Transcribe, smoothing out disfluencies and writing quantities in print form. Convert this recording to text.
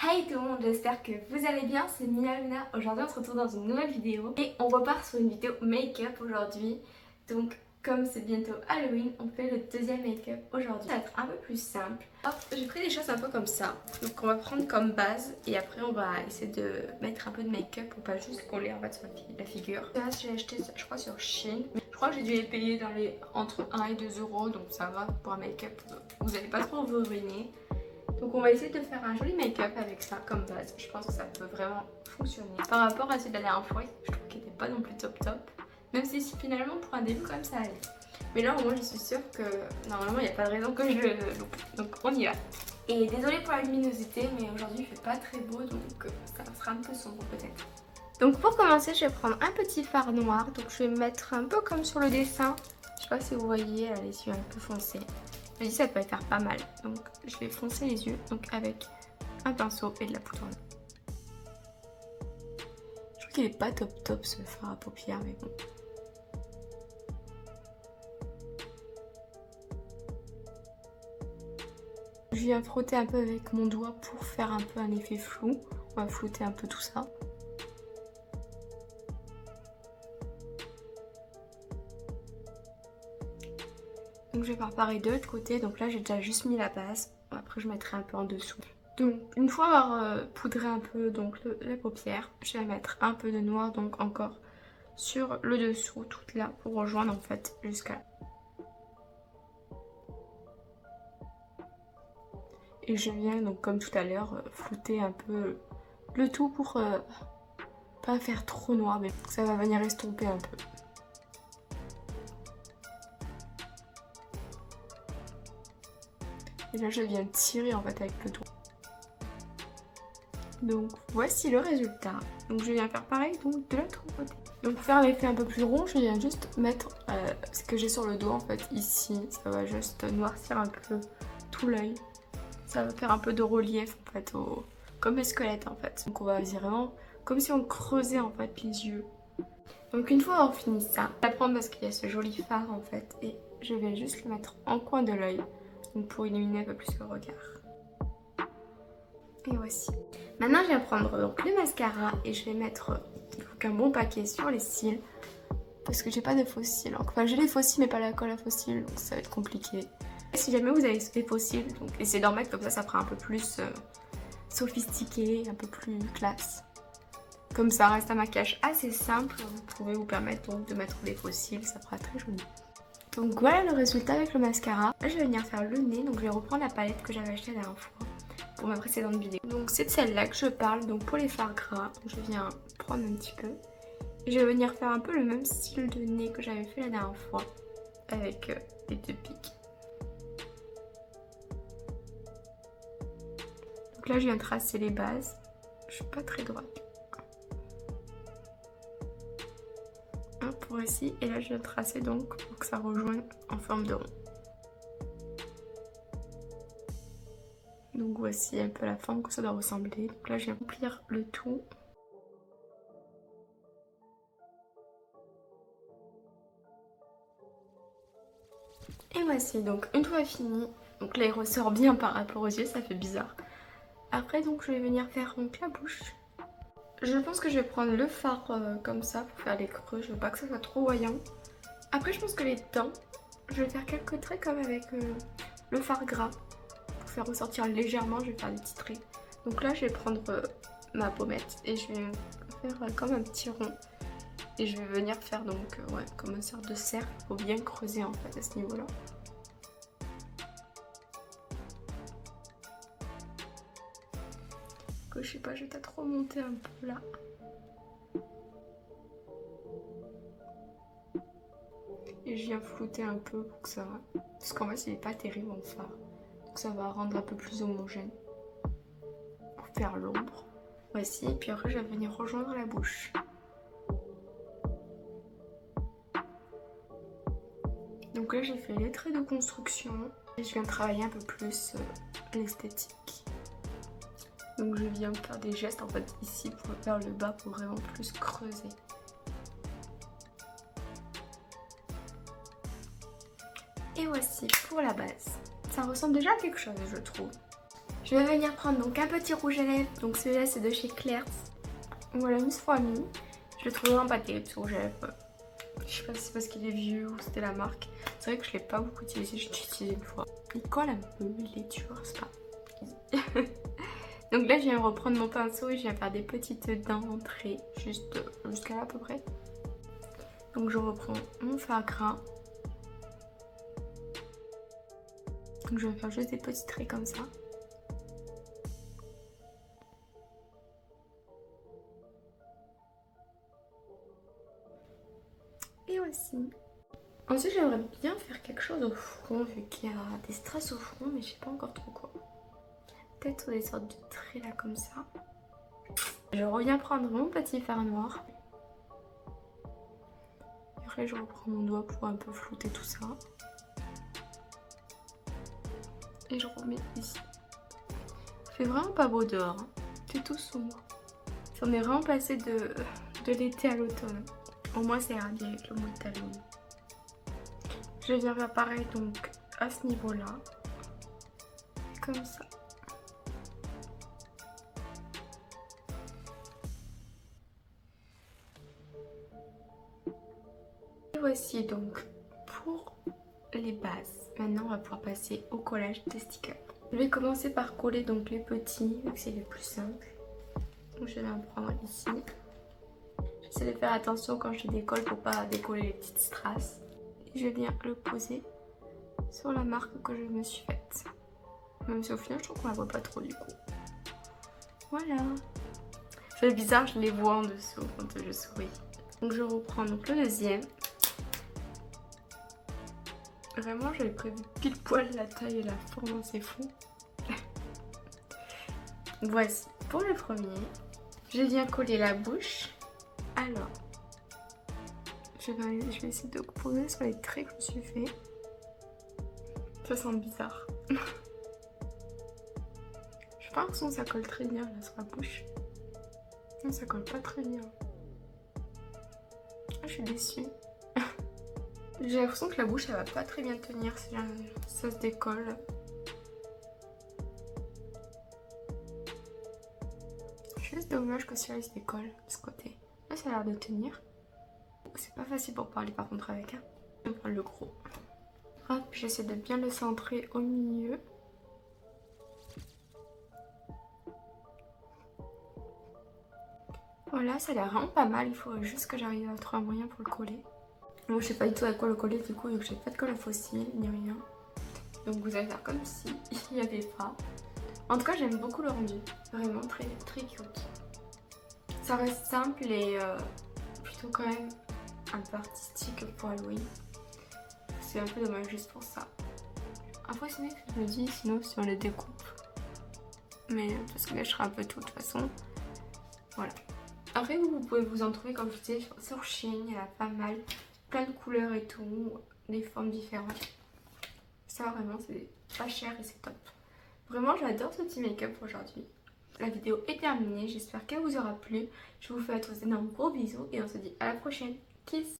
Hey tout le monde, j'espère que vous allez bien, c'est Mia Luna. Aujourd'hui on se retrouve dans une nouvelle vidéo et on repart sur une vidéo make-up aujourd'hui. Donc comme c'est bientôt Halloween, on fait le deuxième make-up aujourd'hui. Ça va être un peu plus simple. Hop, j'ai pris des choses un peu comme ça. Donc on va prendre comme base et après on va essayer de mettre un peu de make-up pour pas juste coller en fait sur la figure. Là j'ai acheté ça je crois sur Shein. Je crois que j'ai dû les payer dans les entre 1 et 2 euros, donc ça va pour un make-up. Vous n'allez pas trop vous ruiner. Donc on va essayer de faire un joli make-up avec ça comme base. Je pense que ça peut vraiment fonctionner. Par rapport à celui de la dernière fois, je trouve qu'il n'était pas non plus top top. Même si finalement pour un début quand même ça allait. Mais là au moins je suis sûre que normalement il n'y a pas de raison que je le loupe. Donc on y va. Et désolée pour la luminosité mais aujourd'hui il fait pas très beau donc ça sera un peu sombre peut-être. Donc pour commencer je vais prendre un petit fard noir. Donc je vais me mettre un peu comme sur le dessin. Je sais pas si vous voyez les yeux un peu foncés. Je me dis ça peut faire pas mal, donc je vais foncer les yeux donc avec un pinceau et de la poudre. Je trouve qu'il est pas top top ce fard à paupières mais bon. Je viens frotter un peu avec mon doigt pour faire un peu un effet flou. On va flouter un peu tout ça. Donc je vais faire pareil de l'autre côté, donc là j'ai déjà juste mis la base, après je mettrai un peu en dessous. Donc une fois avoir poudré un peu donc les paupières, je vais mettre un peu de noir donc encore sur le dessous, toute là, pour rejoindre en fait jusqu'à là. Et je viens donc comme tout à l'heure flouter un peu le tout pour pas faire trop noir, mais ça va venir estomper un peu. Et là je viens tirer en fait avec le doigt. Donc voici le résultat. Donc je viens faire pareil donc de l'autre côté. Donc pour faire l'effet un peu plus rond, je viens juste mettre ce que j'ai sur le doigt en fait ici. Ça va juste noircir un peu tout l'œil. Ça va faire un peu de relief en fait, comme les squelettes en fait. Donc on va vraiment comme si on creusait en fait les yeux. Donc une fois avoir fini ça, je vais prendre parce qu'il y a ce joli fard en fait et je vais juste le mettre en coin de l'œil. Donc pour illuminer un peu plus le regard. Et voici. Maintenant je vais prendre donc le mascara et je vais mettre donc, un bon paquet sur les cils. Parce que j'ai pas de faux cils. Enfin j'ai les faux cils mais pas la colle à faux cils donc ça va être compliqué. Et si jamais vous avez des faux cils, donc essayez d'en mettre comme ça fera un peu plus sophistiqué, un peu plus classe. Comme ça reste un maquillage assez simple, vous pouvez vous permettre donc de mettre des faux cils, ça fera très joli. Donc voilà le résultat avec le mascara. Là je vais venir faire le nez, donc je vais reprendre la palette que j'avais achetée la dernière fois pour ma précédente vidéo. Donc c'est de celle-là que je parle, donc pour les fards gras, je viens prendre un petit peu. Et je vais venir faire un peu le même style de nez que j'avais fait la dernière fois, avec les deux pics. Donc là je viens tracer les bases, je suis pas très droite. Un pour ici, et là je viens tracer donc pour que ça rejoigne en forme de rond. Donc voici un peu la forme que ça doit ressembler. Donc là je viens remplir le tout. Et voici donc une fois fini. Donc là il ressort bien par rapport aux yeux, ça fait bizarre. Après donc je vais venir faire donc la bouche. Je pense que je vais prendre le fard comme ça pour faire les creux, je veux pas que ça soit trop voyant. Après je pense que les dents, je vais faire quelques traits comme avec le fard gras. Pour faire ressortir légèrement, je vais faire des petits traits. Donc là je vais prendre ma pommette et je vais faire comme un petit rond. Et je vais venir faire donc ouais, comme une sorte de cercle pour bien creuser en fait à ce niveau là. Que je sais pas, je vais peut-être remonter un peu là. Et je viens flouter un peu pour que ça... Parce qu'en fait il n'est pas terrible mon fard. Donc ça va rendre un peu plus homogène. Pour faire l'ombre. Voici, et puis après je vais venir rejoindre la bouche. Donc là j'ai fait les traits de construction. Et je viens travailler un peu plus l'esthétique. Donc je viens faire des gestes en fait ici pour faire le bas pour vraiment plus creuser. Et voici pour la base. Ça ressemble déjà à quelque chose je trouve. Je Je vais venir prendre donc un petit rouge à lèvres. Donc celui-là c'est de chez Claire's. Voilà, Miss Fanny. Je le trouve vraiment pas terrible ce rouge à lèvres. Je sais pas si c'est parce qu'il est vieux ou c'était la marque. C'est vrai que je l'ai pas beaucoup utilisé, je l'ai utilisé une fois. Il colle un peu, il est dur, c'est pas. Donc là je viens reprendre mon pinceau et je viens faire des petites dents d'entrée, juste jusqu'à là à peu près. Donc je reprends mon fard gras. Donc je vais faire juste des petits traits comme ça. Et voici. Ensuite j'aimerais bien faire quelque chose au front vu qu'il y a des strass au front mais je sais pas encore trop quoi. Peut-être des sortes de traits là comme ça. Je reviens prendre mon petit fard noir. Après je reprends mon doigt pour un peu flouter tout ça. Et je remets ici. Il fait vraiment pas beau dehors, hein. C'est tout sombre. On est vraiment passé de l'été à l'automne. Au moins ça ira bien avec le mois d'Halloween. Je viens faire pareil donc à ce niveau là. Comme ça. Et voici donc pour les bases. Maintenant on va pouvoir passer au collage des stickers. Je vais commencer par coller donc les petits vu que c'est les plus simples. Donc je vais en prendre ici. J'essaie de faire attention quand je décolle pour pas décoller les petites strass. Et je viens le poser sur la marque que je me suis faite. Même si au final je trouve qu'on la voit pas trop du coup. Voilà. C'est bizarre, je les vois en dessous quand je souris. Donc je reprends donc le deuxième. Vraiment j'avais prévu pile poil la taille et la forme, c'est fou. Voici pour le premier. Je viens coller la bouche. Alors, je vais essayer de poser sur les traits que je me suis fait. Ça sent bizarre. J'ai pas l'impression que ça colle très bien là sur la bouche. Non, ça colle pas très bien. Ah, je suis déçue. J'ai l'impression que la bouche elle va pas très bien tenir si ça se décolle. C'est juste dommage que celui-là il se décolle de ce côté. Là ça a l'air de tenir. C'est pas facile pour parler par contre avec. Je vais prendre le gros. Hop, j'essaie de bien le centrer au milieu. Voilà, ça a l'air vraiment pas mal. Il faut juste que j'arrive à trouver un moyen pour le coller. Moi je sais pas du tout à quoi le coller du coup vu que j'ai pas de colle à fossile ni rien. Donc vous allez faire comme si il n'y avait pas. En tout cas j'aime beaucoup le rendu. Vraiment très très cute. Ça reste simple et plutôt quand même un peu artistique pour Halloween. C'est un peu dommage juste pour ça. Après sinon je me dis sinon si on les découpe. Mais parce que là je serai un peu tout de toute façon. Voilà. Après vous pouvez vous en trouver comme je disais sur Shein, il y en a pas mal. Plein de couleurs et tout, des formes différentes. Ça vraiment c'est pas cher et c'est top. Vraiment j'adore ce petit make-up aujourd'hui. La vidéo est terminée, j'espère qu'elle vous aura plu. Je vous fais à tous d'énormes gros bisous et on se dit à la prochaine. Kiss!